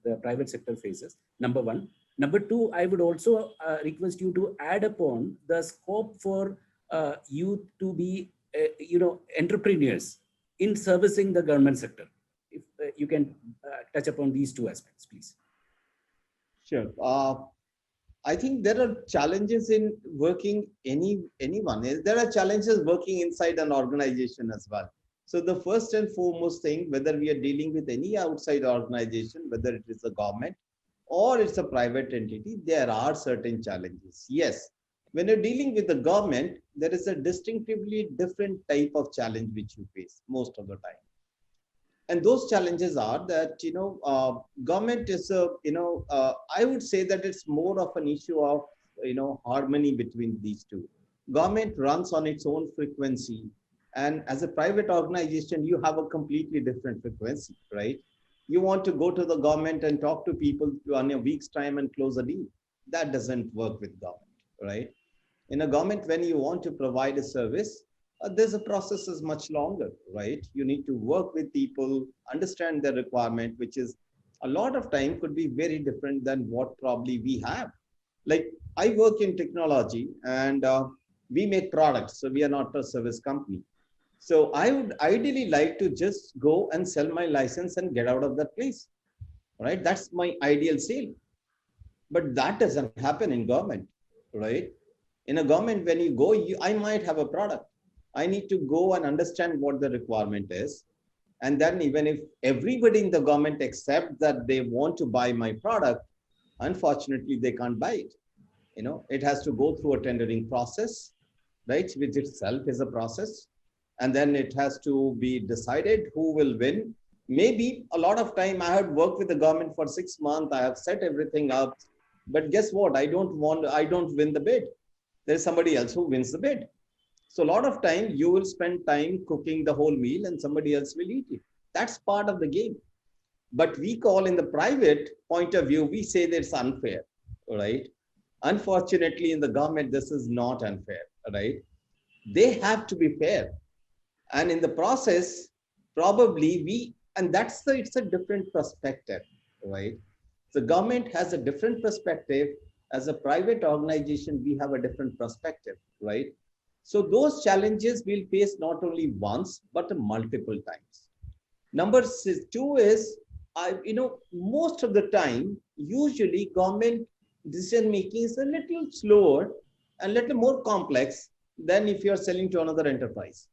the private sector faces? Number one. Number two, I would also request you to add upon the scope for youth to be, entrepreneurs in servicing the government sector. If you can touch upon these two aspects, please. Sure. I think there are challenges in working anyone. There are challenges working inside an organization as well. So the first and foremost thing, whether we are dealing with any outside organization, whether it is a government or it's a private entity, there are certain challenges. Yes, when you're dealing with the government, there is a distinctively different type of challenge which you face most of the time. And those challenges are that, government is I would say that it's more of an issue of, harmony between these two. Government runs on its own frequency. And as a private organization, you have a completely different frequency, right? You want to go to the government and talk to people on a week's time and close a deal. That doesn't work with government, right? In a government, when you want to provide a service, there's a process is much longer, right? You need to work with people, understand their requirement, which is a lot of time could be very different than what probably we have. Like I work in technology and we make products, so we are not a service company. So I would ideally like to just go and sell my license and get out of that place, right? That's my ideal sale. But that doesn't happen in government, right? In a government, when you go, I might have a product. I need to go and understand what the requirement is. And then even if everybody in the government accept that they want to buy my product, unfortunately, they can't buy it. You know, it has to go through a tendering process, right? Which itself is a process. And then it has to be decided who will win. Maybe a lot of time I have worked with the government for 6 months. I have set everything up. But guess what? I don't win the bid. There's somebody else who wins the bid. So a lot of time you will spend time cooking the whole meal and somebody else will eat it. That's part of the game. But we call in the private point of view, we say that it's unfair, right? Unfortunately, in the government, this is not unfair, right? They have to be fair. And in the process, probably it's a different perspective, right? The government has a different perspective. As a private organization, we have a different perspective, right? So those challenges we'll face not only once, but multiple times. Number 2 is, most of the time, usually government decision making is a little slower and little more complex than if you're selling to another enterprise,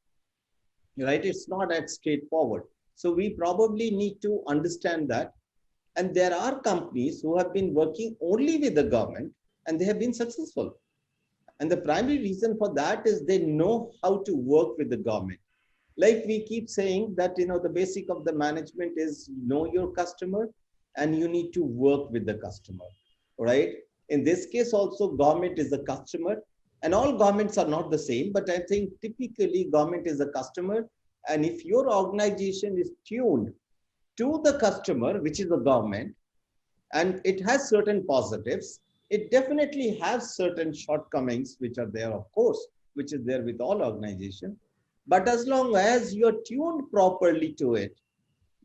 right? It's not that straightforward. So we probably need to understand that. And there are companies who have been working only with the government and they have been successful. And the primary reason for that is they know how to work with the government. Like we keep saying that, the basic of the management is know your customer and you need to work with the customer, right? In this case also, government is the customer and all governments are not the same, but I think typically government is a customer. And if your organization is tuned to the customer, which is the government, and it has certain positives, it definitely has certain shortcomings, which are there, of course, which is there with all organizations. But as long as you're tuned properly to it,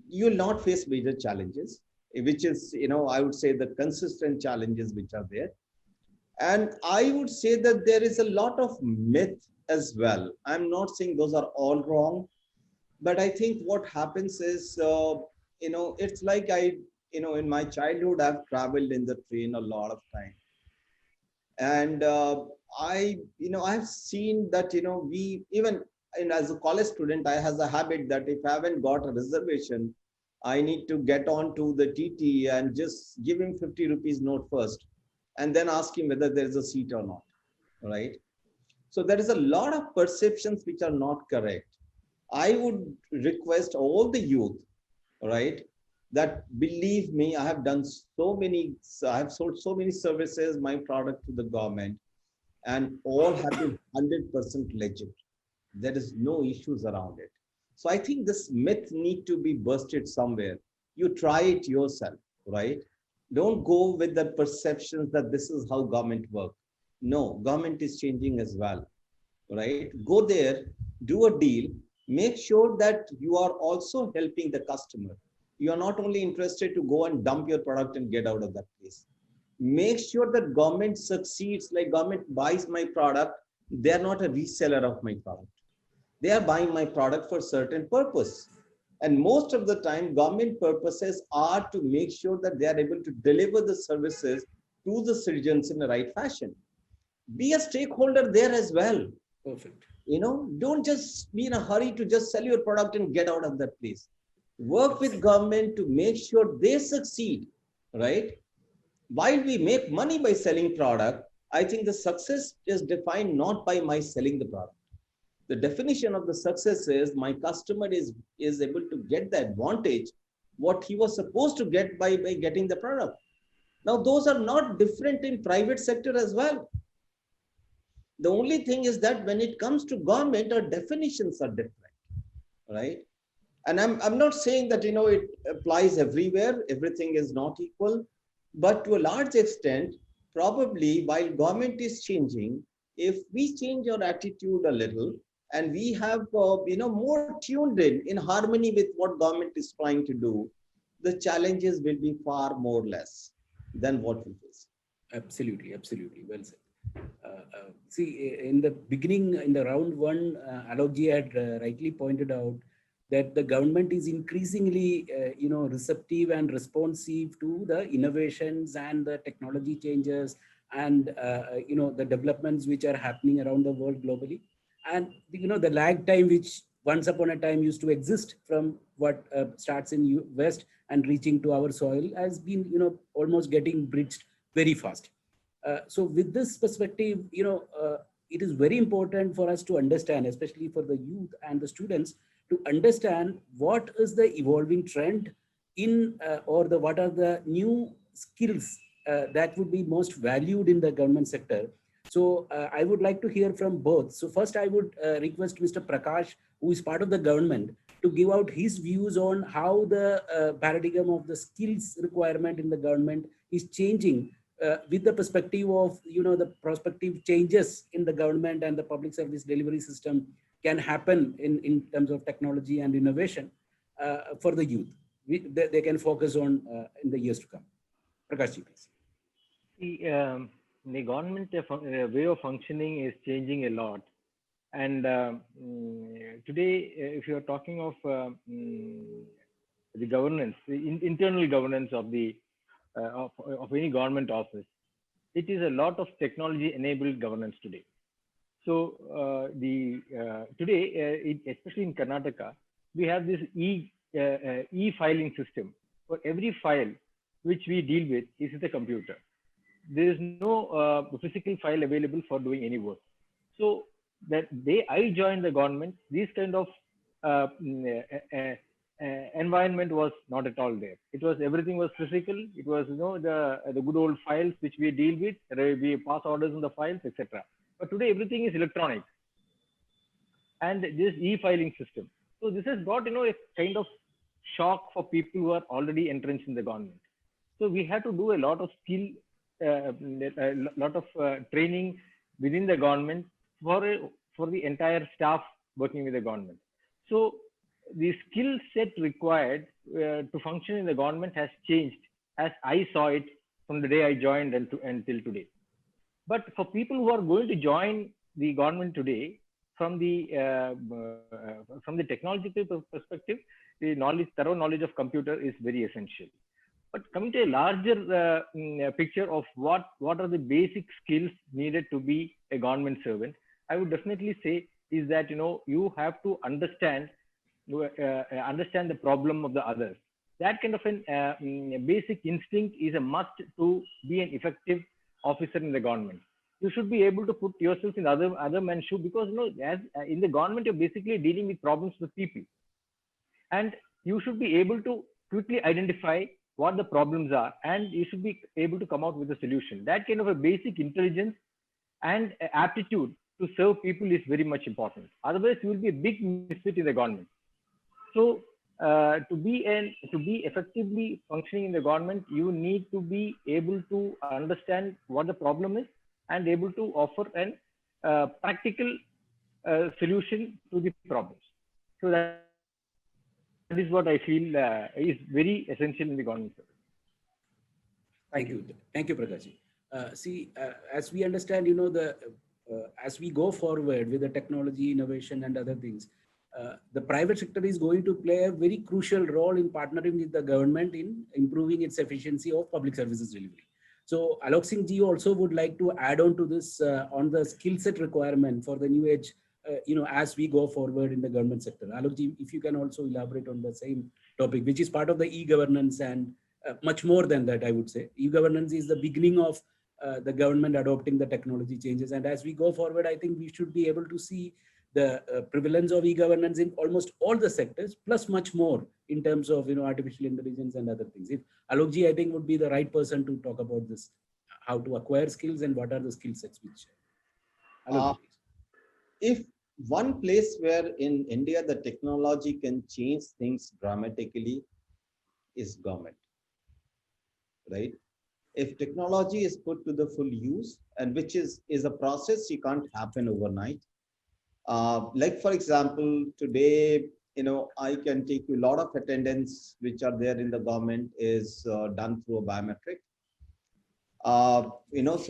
you will not face major challenges, which is, I would say the consistent challenges which are there. And I would say that there is a lot of myth as well. I'm not saying those are all wrong, but I think what happens is, it's like in my childhood, I've traveled in the train a lot of time. And I've seen that, as a college student, I have a habit that if I haven't got a reservation, I need to get on to the TT and just give him 50 rupees note first, and then ask him whether there's a seat or not, right? So there is a lot of perceptions which are not correct. I would request all the youth, right, that believe me, I have sold so many services, my product to the government, and all have been 100% legit. There is no issues around it. So I think this myth need to be busted somewhere. You try it yourself, right? Don't go with the perceptions that this is how government works. No, government is changing as well, right? Go there, do a deal, make sure that you are also helping the customer. You are not only interested to go and dump your product and get out of that place. Make sure that government succeeds, like government buys my product. They are not a reseller of my product. They are buying my product for certain purpose. And most of the time, government purposes are to make sure that they are able to deliver the services to the citizens in the right fashion. Be a stakeholder there as well. Perfect. Don't just be in a hurry to just sell your product and get out of that place. Work with government to make sure they succeed, right? While we make money by selling product, I think the success is defined not by my selling the product. The definition of the success is my customer is able to get the advantage, what he was supposed to get by getting the product. Now, those are not different in private sector as well. The only thing is that when it comes to government, our definitions are different, right? And I'm not saying that, it applies everywhere, everything is not equal, but to a large extent, probably while government is changing, if we change our attitude a little and we have, more tuned in harmony with what government is trying to do, the challenges will be far more less than what we face. Absolutely, absolutely. Well said. See, in the beginning, in the round one, Alokji had rightly pointed out that the government is increasingly, receptive and responsive to the innovations and the technology changes and, the developments which are happening around the world globally. And, the lag time which once upon a time used to exist from what starts in West and reaching to our soil has been, almost getting bridged very fast. So with this perspective, it is very important for us to understand, especially for the youth and the students, to understand what is the evolving trend in what are the new skills that would be most valued in the government sector. So I would like to hear from both. So first I would request Mr. Prakash, who is part of the government, to give out his views on how the paradigm of the skills requirement in the government is changing with the perspective of, the prospective changes in the government and the public service delivery system can happen in terms of technology and innovation for the youth. They can focus on in the years to come. Prakash ji, please. The government way of functioning is changing a lot. And today, if you are talking of the governance, the internal governance of the of any government office, it is a lot of technology-enabled governance today. So today, especially in Karnataka, we have this e-filing system. For every file which we deal with is with a computer. There is no physical file available for doing any work. So that day I joined the government, this kind of environment was not at all there. It was, everything was physical. It was, the good old files which we deal with, we pass orders on the files, etc. But today everything is electronic, and this e-filing system. So this has got, a kind of shock for people who are already entrenched in the government. So we have to do a lot of skill, a lot of training within the government for the entire staff working with the government. So the skill set required to function in the government has changed as I saw it from the day I joined until today. But for people who are going to join the government today, from the technological perspective, the thorough knowledge of computer is very essential. But coming to a larger picture of what are the basic skills needed to be a government servant, I would definitely say is that, you have to understand the problem of the others. That kind of a basic instinct is a must to be an effective officer in the government. You should be able to put yourself in other men's shoe, because as in the government you're basically dealing with problems with people, and you should be able to quickly identify what the problems are, and you should be able to come out with a solution. That kind of a basic intelligence and aptitude to serve people is very much important. Otherwise, you will be a big misfit in the government. So to be effectively functioning in the government, you need to be able to understand what the problem is and able to offer a practical solution to the problems. So that is what I feel is very essential in the government service. Thank you. Thank you, Prakash ji. As we understand, as we go forward with the technology, innovation and other things, the private sector is going to play a very crucial role in partnering with the government in improving its efficiency of public services delivery. So Alok Singh ji also would like to add on to this on the skill set requirement for the new age, as we go forward in the government sector. Alok ji, if you can also elaborate on the same topic, which is part of the e-governance and much more than that, I would say. E-governance is the beginning of the government adopting the technology changes. And as we go forward, I think we should be able to see the prevalence of e-governance in almost all the sectors, plus much more in terms of, artificial intelligence and other things. If Alok ji, I think, would be the right person to talk about this, how to acquire skills and what are the skill sets which. Alok, If one place where in India the technology can change things dramatically is government, right? If technology is put to the full use, and which is a process, you can't happen overnight. Like for example, today, I can take you a lot of attendance which are there in the government is done through a biometric. So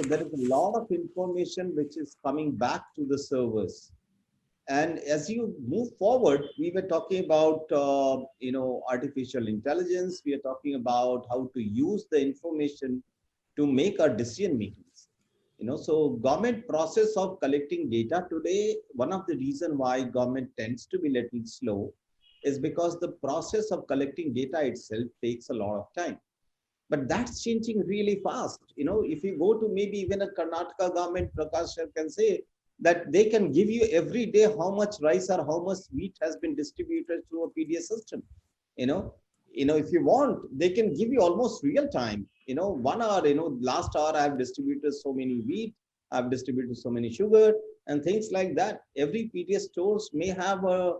there is a lot of information which is coming back to the servers. And as you move forward, we were talking about, artificial intelligence. We are talking about how to use the information to make our decision makings. So government process of collecting data today, one of the reason why government tends to be a little slow is because the process of collecting data itself takes a lot of time. But that's changing really fast. If you go to maybe even a Karnataka government, Prakash sir can say that they can give you every day how much rice or how much wheat has been distributed through a PDS system. If you want, they can give you almost real time. 1 hour, last hour I have distributed so many wheat, I've distributed so many sugar and things like that. Every PDS stores may have a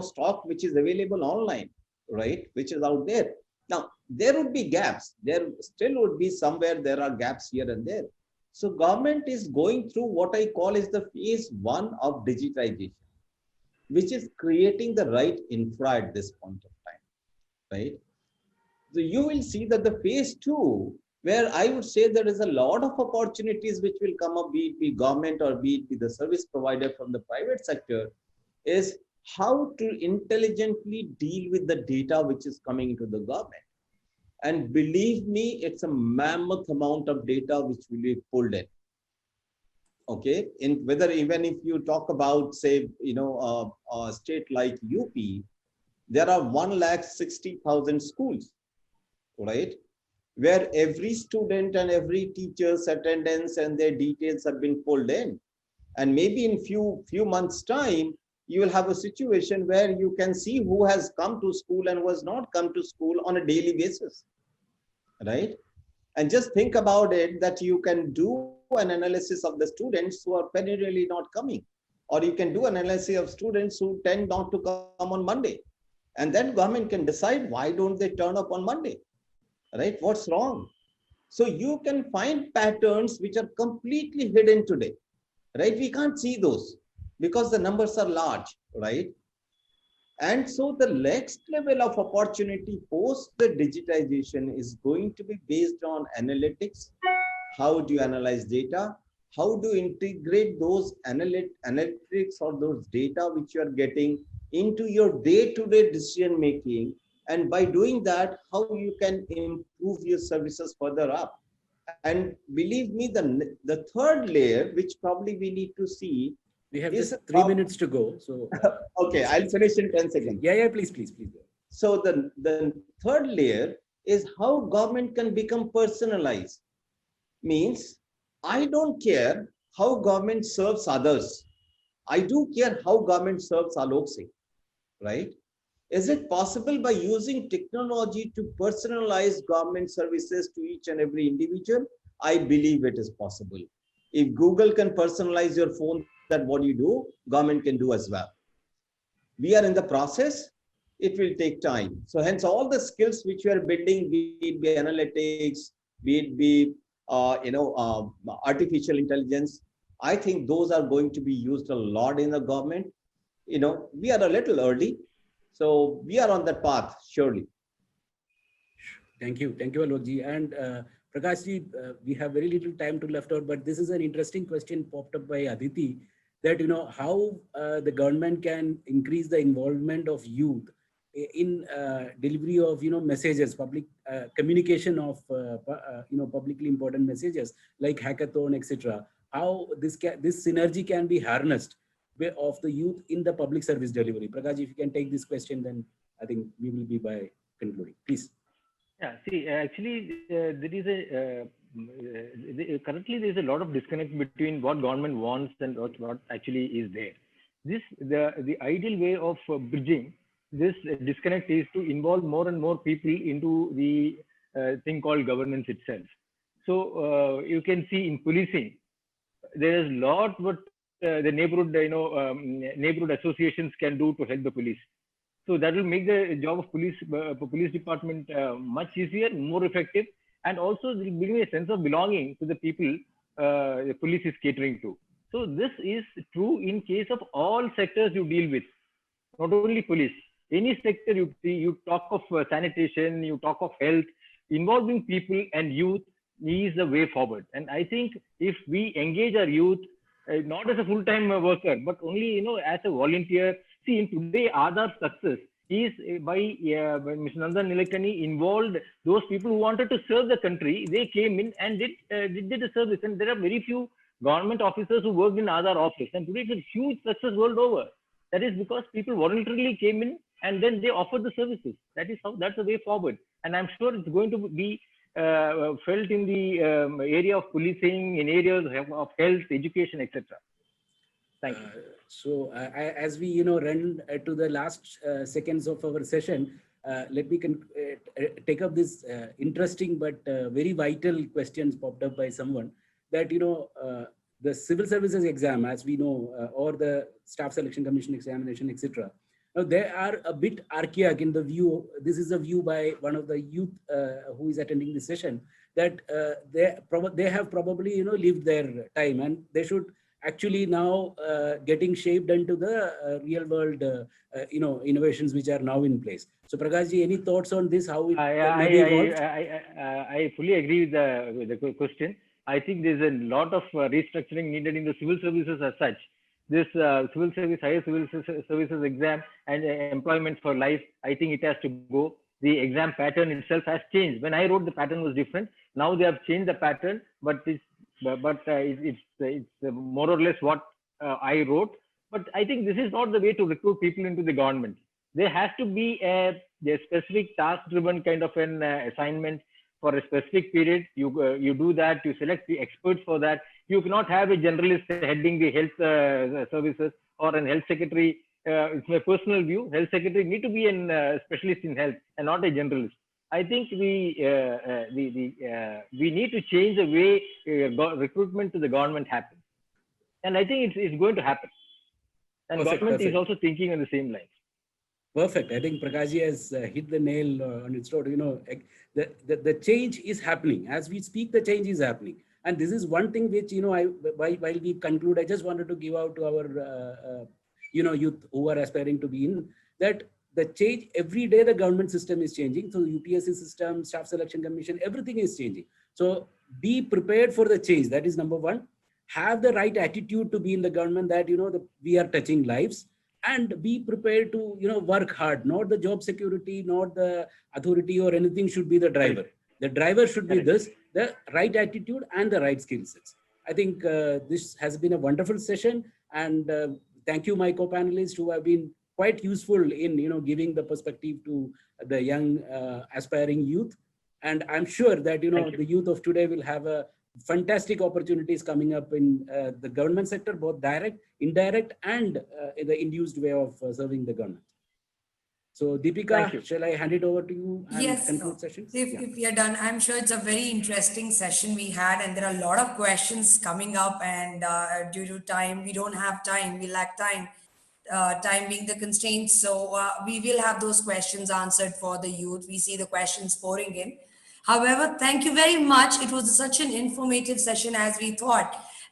stock which is available online, right? Which is out there. Now, there would be gaps. There still would be somewhere there are gaps here and there. So government is going through what I call is the phase 1 of digitization, which is creating the right infra at this point of time, right? So you will see that the phase 2, where I would say there is a lot of opportunities which will come up, be it be government or be it be the service provider from the private sector, is how to intelligently deal with the data which is coming into the government. And believe me, it's a mammoth amount of data which will be pulled in. Okay, in whether even if you talk about, say, a state like UP, there are 160,000 schools, right? Where every student and every teacher's attendance and their details have been pulled in. And maybe in few months' time, you will have a situation where you can see who has come to school and who has not come to school on a daily basis, right? And just think about it, that you can do an analysis of the students who are perennially not coming, or you can do an analysis of students who tend not to come on Monday. And then government can decide, why don't they turn up on Monday, right? What's wrong? So you can find patterns which are completely hidden today, right? We can't see those because the numbers are large, right? And so the next level of opportunity post the digitization is going to be based on analytics. How do you analyze data? How do you integrate those analytics or those data which you are getting into your day-to-day decision making? And by doing that, how you can improve your services further up? And believe me, the third layer, which probably we need to see, we have just 3 minutes to go. So okay, I'll finish in 10 seconds. Yeah, please. So the third layer is how government can become personalized. Means I don't care how government serves others. I do care how government serves Alok Singh, right? Is it possible by using technology to personalize government services to each and every individual? I believe it is possible. If Google can personalize your phone, that what you do, government can do as well. We are in the process. It will take time. So hence all the skills which we are building, be it be analytics, be it be artificial intelligence, I think those are going to be used a lot in the government. We are a little early. So we are on that path, surely. Thank you, Alokji. And Prakashji, we have very little time to left out, but this is an interesting question popped up by Aditi, that how the government can increase the involvement of youth in delivery of messages, public communication of publicly important messages like hackathon, etc. How this synergy can be harnessed of the youth in the public service delivery. Prakash, if you can take this question, then I think we will be by concluding. Please. Yeah, see, actually, there is currently there is a lot of disconnect between what government wants and what actually is there. The ideal way of bridging this disconnect is to involve more and more people into the thing called governance itself. So you can see in policing, there is a lot what the neighborhood, neighborhood associations can do to help the police. So that will make the job of police department much easier, more effective, and also it will bring a sense of belonging to the people the police is catering to. So this is true in case of all sectors you deal with, not only police. Any sector you see, you talk of sanitation, you talk of health, involving people and youth is the way forward. And I think if we engage our youth, not as a full-time worker, but only as a volunteer. See, in today Aadhaar success is by Mr. Nandan Nilekani involved those people who wanted to serve the country. They came in and did the service, and there are very few government officers who worked in Aadhaar office. And today it's a huge success world over. That is because people voluntarily came in and then they offered the services. That's the way forward. And I'm sure it's going to be felt in the area of policing, in areas of health, education, etc. Thank you. So as we run to the last seconds of our session, let me take up this interesting but very vital questions popped up by someone that the civil services exam, as we know, or the staff selection commission examination, etc. Now, they are a bit archaic in the view. This is a view by one of the youth who is attending this session, that they have probably lived their time, and they should actually now getting shaped into the real world innovations which are now in place. So Prakash ji, any thoughts on this? How it may be evolved? I fully agree with the question. I think there's a lot of restructuring needed in the civil services as such. This civil service, higher civil services exam and employment for life, I think it has to go. The exam pattern itself has changed. When I wrote, the pattern was different. Now they have changed the pattern, but it's more or less what I wrote. But I think this is not the way to recruit people into the government. There has to be a specific task-driven kind of an assignment for a specific period. You do that. You select the experts for that. You cannot have a generalist heading the health services or a health secretary. It's my personal view. Health secretary need to be a specialist in health and not a generalist. I think we need to change the way recruitment to the government happens, and I think it's going to happen. And government is also thinking on the same lines. Perfect. I think Prakash ji has hit the nail on its road. The change is happening as we speak. The change is happening, and this is one thing which while we conclude, I just wanted to give out to our youth who are aspiring to be in that. The change every day, the government system is changing. So the UPSC system, staff selection commission, everything is changing. So be prepared for the change. That is number one. Have the right attitude to be in the government that, we are touching lives, and be prepared to, work hard. Not the job security, not the authority or anything should be the driver. The driver should be the right attitude and the right skill sets. I think this has been a wonderful session, and thank you, my co-panelists who have been quite useful in giving the perspective to the young aspiring youth, and I'm sure that the youth of today will have a fantastic opportunities coming up in the government sector, both direct, indirect, and in the induced way of serving the government. So Deepika, shall I hand it over to you and conclude session? If we are done, I'm sure it's a very interesting session we had, and there are a lot of questions coming up, and due to time, we don't have time, we lack time. Time being the constraint. So we will have those questions answered for the youth. We see the questions pouring in. However, thank you very much. It was such an informative session as we thought.